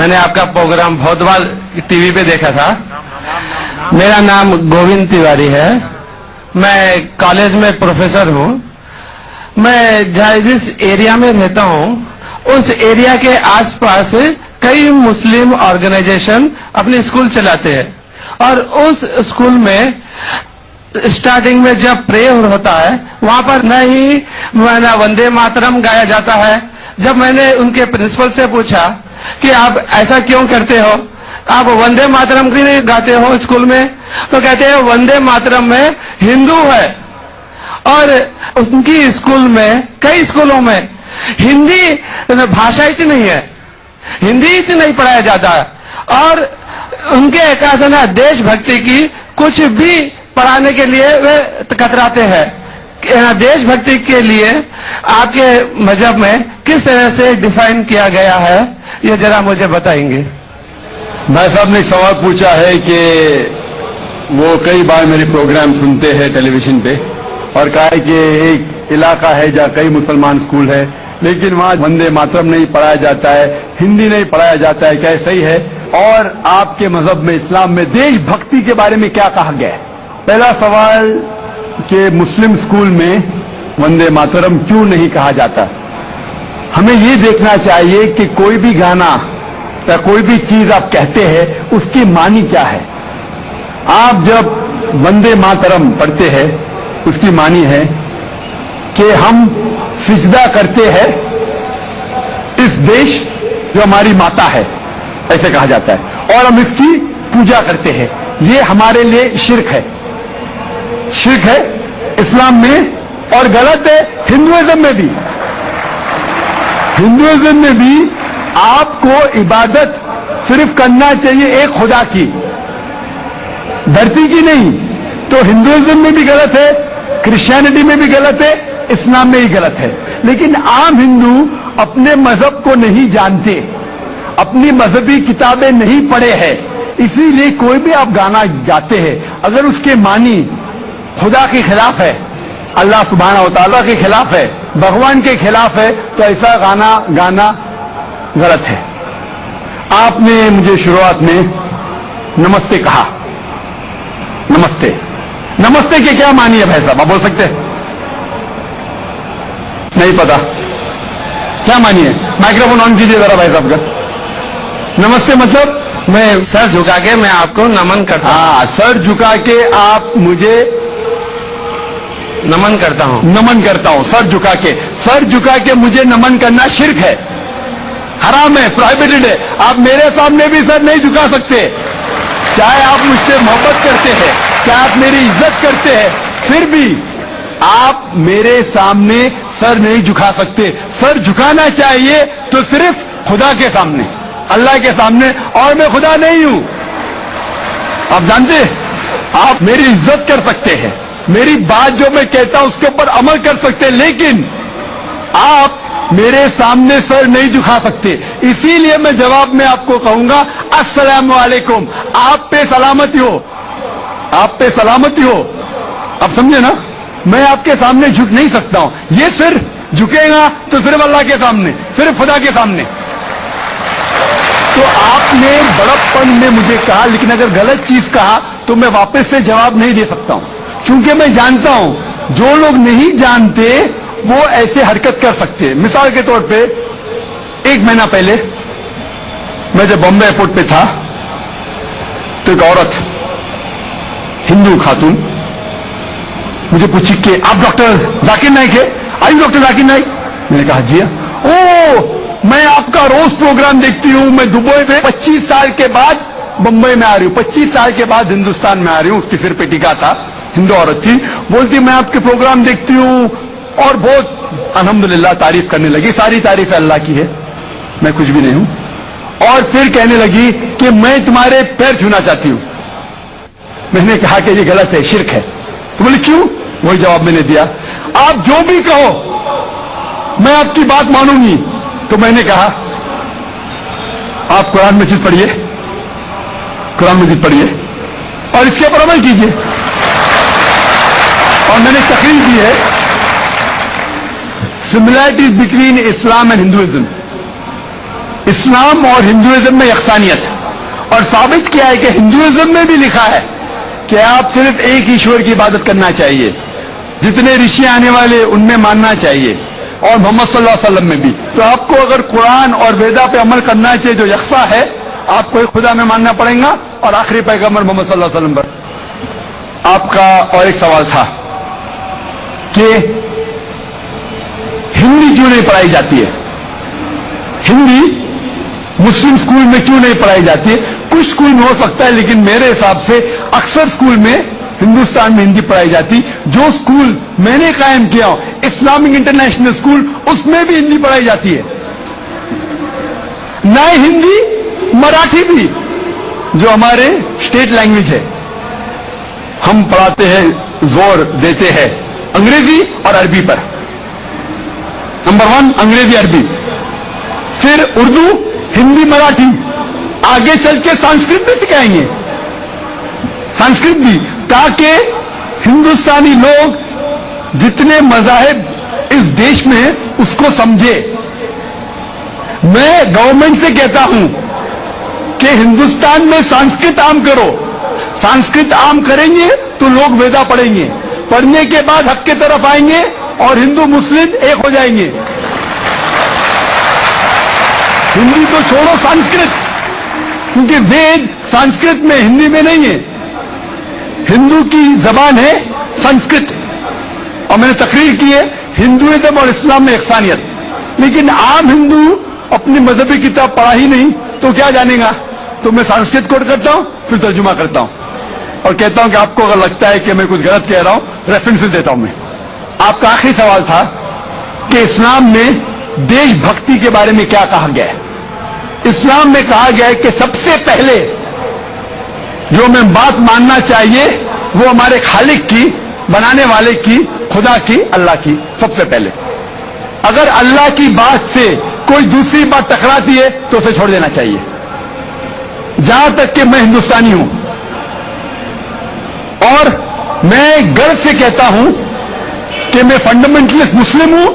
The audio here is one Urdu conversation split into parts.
میں نے آپ کا پروگرام بہت بار ٹی وی پہ دیکھا تھا. میرا نام گووند تیواری ہے. میں کالج میں پروفیسر ہوں. میں جس ایریا میں رہتا ہوں اس ایریا کے آس پاس کئی مسلم آرگنائزیشن اپنے اسکول چلاتے ہیں اور اس اسکول میں اسٹارٹنگ میں جب پریئر ہوتا ہے وہاں پر نہ ہی وندے ماترم گایا جاتا ہے. جب میں نے ان کے پرنسپل سے پوچھا کہ آپ ایسا کیوں کرتے ہو, آپ وندے ماترم کیوں نہیں گاتے ہو اسکول میں, تو کہتے ہیں وندے ماترم میں ہندو ہے اور ان کی اسکول میں کئی اسکولوں میں ہندی بھاشا ہی نہیں ہے, ہندی سے نہیں پڑھایا جاتا ہے اور ان کے دیش بھکتی کی کچھ بھی پڑھانے کے لیے وہ کتراتے ہیں. دیش بھکتی کے لیے آپ کے مذہب میں کس طرح سے ڈیفائن کیا گیا ہے یہ ذرا مجھے بتائیں گے. بھائی صاحب نے ایک سوال پوچھا ہے کہ وہ کئی بار میرے پروگرام سنتے ہیں ٹیلی ویژن پہ اور کہا ہے کہ ایک علاقہ ہے جہاں کئی مسلمان اسکول ہے لیکن وہاں وندے ماترم نہیں پڑھایا جاتا ہے, ہندی نہیں پڑھایا جاتا ہے, کیا صحیح ہے؟ اور آپ کے مذہب میں اسلام میں دیش بھکتی کے بارے میں کیا کہا گیا ہے؟ پہلا سوال کہ مسلم اسکول میں وندے ماترم کیوں نہیں کہا جاتا. ہمیں یہ دیکھنا چاہیے کہ کوئی بھی گانا یا کوئی بھی چیز آپ کہتے ہیں اس کی معنی کیا ہے. آپ جب وندے ماترم پڑھتے ہیں اس کی معنی ہے کہ ہم سجدہ کرتے ہیں اس دیش جو ہماری ماتا ہے, ایسے کہا جاتا ہے, اور ہم اس کی پوجا کرتے ہیں. یہ ہمارے لیے شرک ہے, شرک ہے اسلام میں اور غلط ہے ہندوازم میں بھی. ہندوازم میں بھی آپ کو عبادت صرف کرنا چاہیے ایک خدا کی, دھرتی کی نہیں. تو ہندوازم میں بھی غلط ہے, کرسچینٹی میں بھی غلط ہے, اسلام میں بھی غلط ہے. لیکن عام ہندو اپنے مذہب کو نہیں جانتے, اپنی مذہبی کتابیں نہیں پڑھے ہیں, اسی لیے کوئی بھی آپ گانا گاتے ہیں اگر اس کے معنی خدا کے خلاف ہے, اللہ سبحانہ و تعالیٰ کے خلاف ہے, بھگوان کے خلاف ہے, تو ایسا گانا غلط ہے. آپ نے مجھے شروعات میں نمستے کہا. نمستے, نمستے کے کیا معنی ہے بھائی صاحب, آپ بول سکتے ہیں؟ نہیں پتا کیا معنی ہے؟ مائکروفون آن کیجیے ذرا بھائی صاحب کا. نمستے مطلب میں سر جھکا کے میں آپ کو نمن کرتا ہوں. ہاں, سر جھکا کے آپ مجھے نمن کرتا ہوں. نمن کرتا ہوں. سر جھکا کے, سر جھکا کے مجھے نمن کرنا شرک ہے, حرام ہے, پروہیبٹڈ ہے. آپ میرے سامنے بھی سر نہیں جھکا سکتے, چاہے آپ مجھ سے محبت کرتے ہیں, چاہے آپ میری عزت کرتے ہیں, پھر بھی آپ میرے سامنے سر نہیں جھکا سکتے. سر جھکانا چاہیے تو صرف خدا کے سامنے, اللہ کے سامنے, اور میں خدا نہیں ہوں. آپ جانتے ہیں, آپ میری عزت کر سکتے ہیں, میری بات جو میں کہتا ہوں اس کے اوپر عمل کر سکتے ہیں, لیکن آپ میرے سامنے سر نہیں جھکا سکتے. اسی لیے میں جواب میں آپ کو کہوں گا السلام علیکم, آپ پہ سلامتی ہو, آپ پہ سلامتی ہو. آپ سمجھے نا, میں آپ کے سامنے جھک نہیں سکتا ہوں. یہ سر جھکے گا تو صرف اللہ کے سامنے, صرف خدا کے سامنے. تو آپ نے بڑپن میں مجھے کہا, لیکن اگر غلط چیز کہا تو میں واپس سے جواب نہیں دے سکتا ہوں, کیونکہ میں جانتا ہوں جو لوگ نہیں جانتے وہ ایسے حرکت کر سکتے ہیں. مثال کے طور پہ 1 مہینہ پہلے میں جب بامبے ایئرپورٹ پہ تھا تو ایک عورت, ہندو خاتون, مجھے پوچھی کہ آپ ڈاکٹر ذاکر نائک ہے؟ آئی ڈاکٹر ذاکر نائک؟ میں نے کہا جی ہاں. او, میں آپ کا روز پروگرام دیکھتی ہوں, میں دبئی سے 25 سال کے بعد بمبئی میں آ رہی ہوں, 25 سال کے بعد ہندوستان میں آ رہی ہوں. اس کے سر پہ ٹکا تھا, ہندو عورت تھی, بولتی میں آپ کے پروگرام دیکھتی ہوں اور بہت الحمدللہ تعریف کرنے لگی. ساری تعریف اللہ کی ہے, میں کچھ بھی نہیں ہوں. اور پھر کہنے لگی کہ میں تمہارے پیر چھونا چاہتی ہوں. میں نے کہا کہ یہ غلط ہے, شرک ہے. تو بولی کیوں؟ وہی جواب میں نے دیا, آپ جو بھی کہو میں آپ کی بات مانوں گی. تو میں نے کہا آپ قرآن مجید پڑھیے, قرآن مجید پڑھیے اور اس کے اوپر عمل کیجیے. اور میں نے تقریر کی ہے similarities between Islam and Hinduism. اسلام اور ہندوازم میں یکسانیت، اور ثابت کیا ہے کہ ہندوازم میں بھی لکھا ہے کہ آپ صرف ایک ایشور کی عبادت کرنا چاہیے، جتنے رشی آنے والے ان میں ماننا چاہیے، اور محمد صلی اللہ علیہ وسلم میں بھی۔ تو آپ کو اگر قرآن اور ویدا پہ عمل کرنا چاہیے جو یکساں ہے، آپ کو ایک خدا میں ماننا پڑے گا اور آخری پیغمبر محمد صلی اللہ علیہ وسلم پر۔ آپ کا اور ایک سوال تھا کہ ہندی کیوں نہیں پڑھائی جاتی ہے، ہندی مسلم سکول میں کیوں نہیں پڑھائی جاتی ہے؟ کچھ سکول میں ہو سکتا ہے، لیکن میرے حساب سے اکثر سکول میں ہندوستان میں ہندی پڑھائی جاتی۔ جو سکول میں نے قائم کیا ہوں، اسلامک انٹرنیشنل سکول، اس میں بھی ہندی پڑھائی جاتی ہے، نہ ہندی مراٹھی بھی، جو ہمارے اسٹیٹ لینگویج ہے، ہم پڑھاتے ہیں، زور دیتے ہیں انگریزی اور عربی پر۔ نمبر 1 انگریزی عربی، پھر اردو، ہندی، مراٹھی، آگے چل کے سنسکرت بھی سکھائیں گے، سنسکرت بھی، تاکہ ہندوستانی لوگ جتنے مذاہب اس دیش میں ہیں اس کو سمجھے۔ میں گورنمنٹ سے کہتا ہوں کہ ہندوستان میں سنسکرت عام کرو، سنسکرت عام کریں گے تو لوگ ویدا پڑھیں گے، پڑھنے کے بعد حق کی طرف آئیں گے اور ہندو مسلم ایک ہو جائیں گے۔ ہندی تو چھوڑو، سنسکرت، کیونکہ وید سنسکرت میں، ہندی میں نہیں ہے، ہندو کی زبان ہے سنسکرت۔ اور میں نے تقریر کی ہے ہندوازم اور اسلام میں یکسانیت، لیکن عام ہندو اپنی مذہبی کتاب پڑھا ہی نہیں تو کیا جانے گا؟ تو میں سنسکرت کوٹ کرتا ہوں، پھر ترجمہ کرتا ہوں اور کہتا ہوں کہ آپ کو اگر لگتا ہے کہ میں کچھ غلط کہہ رہا ہوں، ریفرنسز دیتا ہوں میں۔ آپ کا آخری سوال تھا کہ اسلام میں دیش بھکتی کے بارے میں کیا کہا گیا ہے۔ اسلام میں کہا گیا ہے کہ سب سے پہلے جو ہمیں بات ماننا چاہیے وہ ہمارے خالق کی، بنانے والے کی، خدا کی، اللہ کی، سب سے پہلے۔ اگر اللہ کی بات سے کوئی دوسری بات ٹکراتی ہے تو اسے چھوڑ دینا چاہیے۔ جہاں تک کہ میں ہندوستانی ہوں اور میں گرو سے کہتا ہوں کہ میں فنڈامنٹلسٹ مسلم ہوں،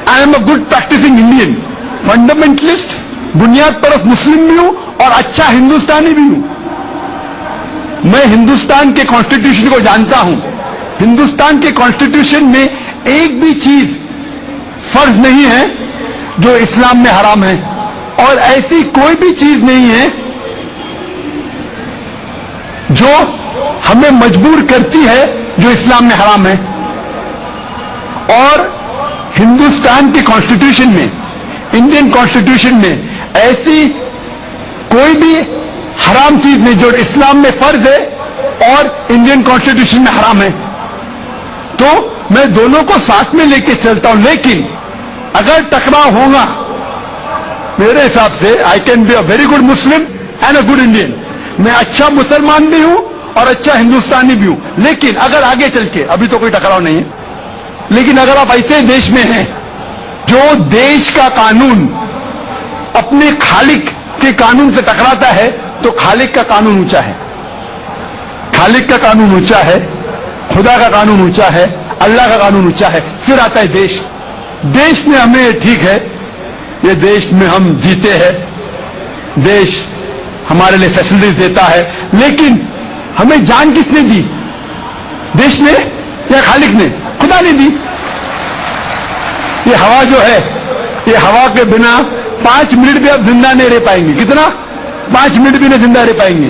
I am a good practising Indian, fundamentalist بنیاد پرست مسلم بھی ہوں اور اچھا ہندوستانی بھی ہوں۔ میں ہندوستان کے کانسٹیٹیوشن کو جانتا ہوں۔ ہندوستان کے کانسٹیٹیوشن میں ایک بھی چیز فرض نہیں ہے جو اسلام میں حرام ہے، اور ایسی کوئی بھی چیز نہیں ہے جو ہمیں مجبور کرتی ہے جو اسلام میں حرام ہے۔ اور ہندوستان کے کانسٹیٹیوشن میں، انڈین کانسٹیٹیوشن میں ایسی کوئی بھی حرام چیز نہیں جو اسلام میں فرض ہے اور انڈین کانسٹیٹیوشن میں حرام ہے۔ تو میں دونوں کو ساتھ میں لے کے چلتا ہوں، لیکن اگر ٹکراؤ ہوگا، میرے حساب سے I can be a very good Muslim and a good Indian, میں اچھا مسلمان بھی ہوں اور اچھا ہندوستانی بھی ہوں، لیکن اگر آگے چل کے، ابھی تو کوئی ٹکراؤ نہیں ہے، لیکن اگر آپ ایسے دیش میں ہیں جو دیش کا قانون اپنے خالق کے قانون سے ٹکراتا ہے تو خالق کا قانون اونچا ہے، خالق کا قانون اونچا ہے، خدا کا قانون اونچا ہے، اللہ کا قانون اونچا ہے، پھر آتا ہے دیش۔ دیش نے ہمیں، ٹھیک ہے، یہ دیش میں ہم جیتے ہیں، دیش ہمارے لیے فیسلٹیز دیتا ہے، لیکن ہمیں جان کس نے دی؟ دیش نے یا خالق نے؟ خدا نے دی۔ یہ ہوا جو ہے، یہ ہوا کے بنا 5 منٹ بھی آپ زندہ نہیں رہ پائیں گے۔ کتنا؟ 5 منٹ بھی نہیں زندہ رہ پائیں گے۔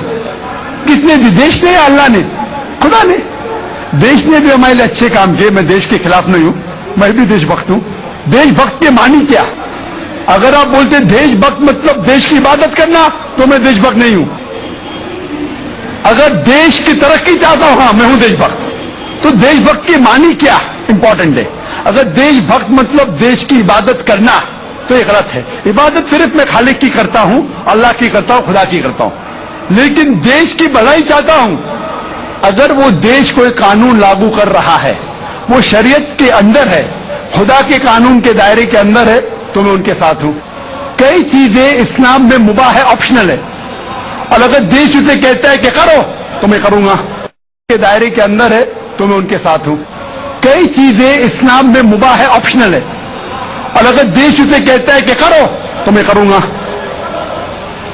کس نے دی؟ دیش نے یا اللہ نے؟ خدا نے۔ دیش نے بھی ہمارے لیے اچھے کام کیے، میں دیش کے خلاف نہیں ہوں، میں بھی دیش بھکت ہوں۔ دیش بھکت کے معنی کیا؟ اگر آپ بولتے دیش بھکت مطلب دیش کی عبادت کرنا تو میں دیش بھکت نہیں ہوں۔ اگر دیش کی ترقی چاہتا ہوں، ہاں میں ہوں دیش بھکت۔ تو دیش بھکت کے معنی کیا امپورٹنٹ ہے؟ اگر دیش بھکت مطلب دیش کی عبادت کرنا تو یہ غلط ہے۔ عبادت صرف میں خالق کی کرتا ہوں، اللہ کی کرتا ہوں، خدا کی کرتا ہوں، لیکن دیش کی بھلائی چاہتا ہوں۔ اگر وہ دیش کوئی قانون لاگو کر رہا ہے، وہ شریعت کے اندر ہے، خدا کے قانون کے دائرے کے اندر ہے، تو میں ان کے ساتھ ہوں۔ کئی چیزیں اسلام میں مباح ہے، آپشنل ہے، اور اگر دیش اسے کہتا ہے کہ کرو تو میں کروں گا، کے دائرے کے اندر ہے تو میں ان کے ساتھ ہوں۔ کئی چیزیں اسلام میں مباح ہے، آپشنل ہے، اور اگر دیش اسے کہتا ہے کہ کرو تو میں کروں گا۔